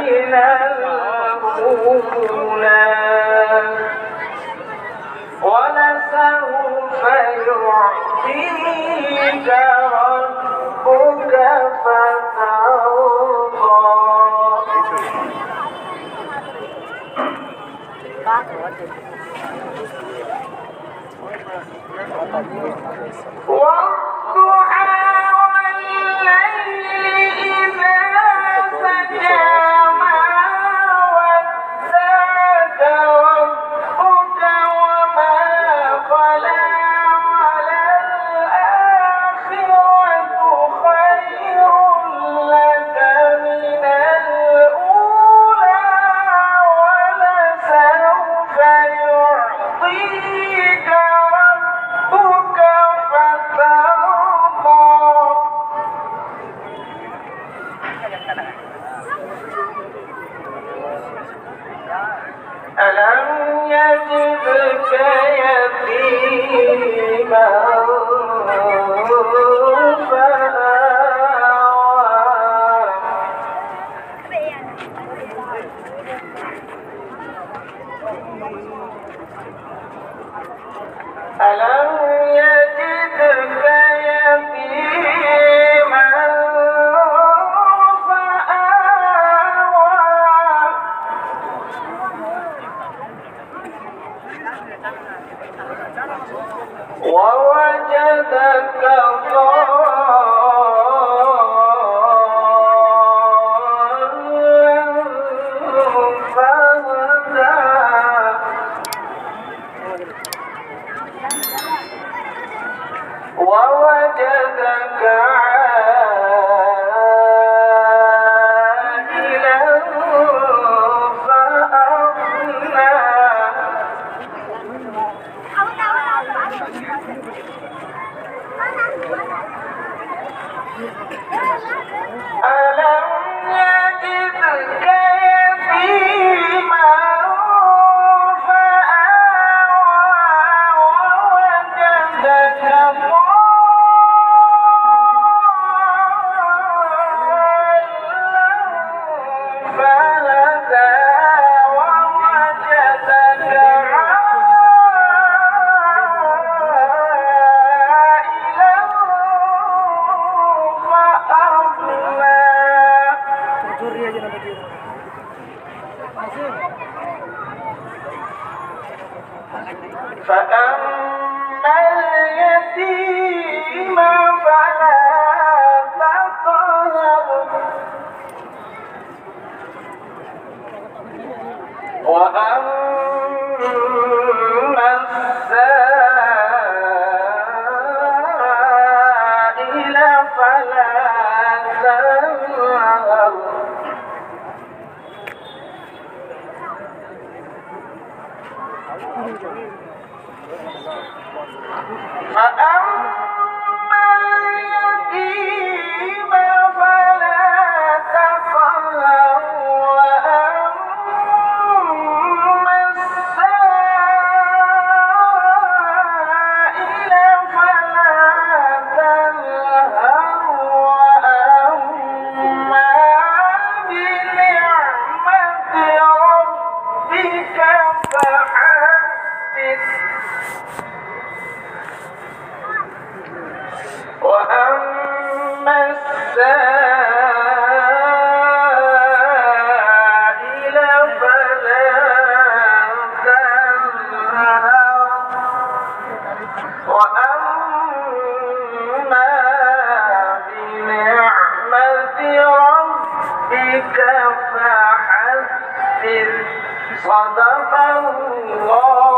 من الأولى ولسوف يعطيك ربك فترضى والضحى والليل إذا سجى ما ودعك ربك وما قلى وللآخرة خير لك من الأولى ولسوف يعطيك ربك فترضى ألم يجدك يتيما ألم يجدك يتيما فآوى ووجدك ضالا فهدى ووجدك عائلا فأغنى ألم يجدك يتيما فآوى ووجدك فهدى ووجدك عائلا فأغنى فأما اليتيم فلا تقهر وأما السائل فلا تنهر فأما اليتيم فلا تقهر وأما السائل فلا تنهر وأما بنعمة ربك فحدث وأما السائل فلا تنهر وأما بنعمة ربك فحدث صدق الله